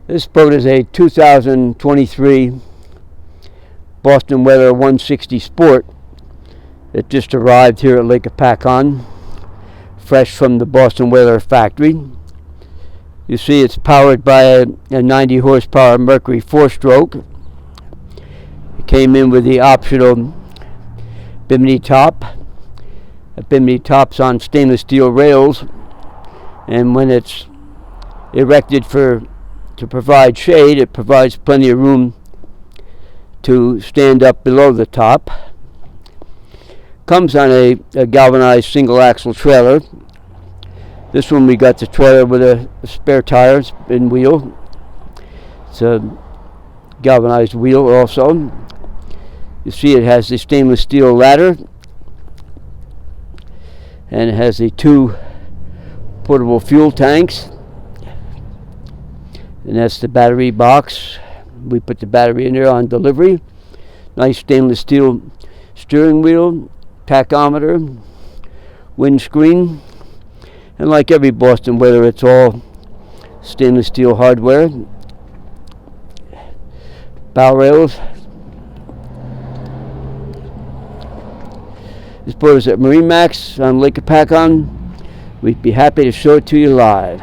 This boat is a 2023 Boston Weather 160 Sport that just arrived here at Lake Hopatcong, fresh from the Boston Weather factory. You see it's powered by a 90 horsepower Mercury 4-stroke. It came in with the optional bimini top. A bimini top's on stainless steel rails, and when it's erected to provide shade, it provides plenty of room to stand up below the top. Comes on a galvanized single axle trailer. This one we got the trailer with a spare tire and wheel. It's a galvanized wheel also. You see it has the stainless steel ladder, and it has the 2 portable fuel tanks, and that's the battery box. We put the battery in there on delivery. Nice stainless steel steering wheel, tachometer, windscreen, and like every Boston Weather, it's all stainless steel hardware. Bow rails. This boat is at MarineMax on Lake Hopatcong. We'd be happy to show it to you live.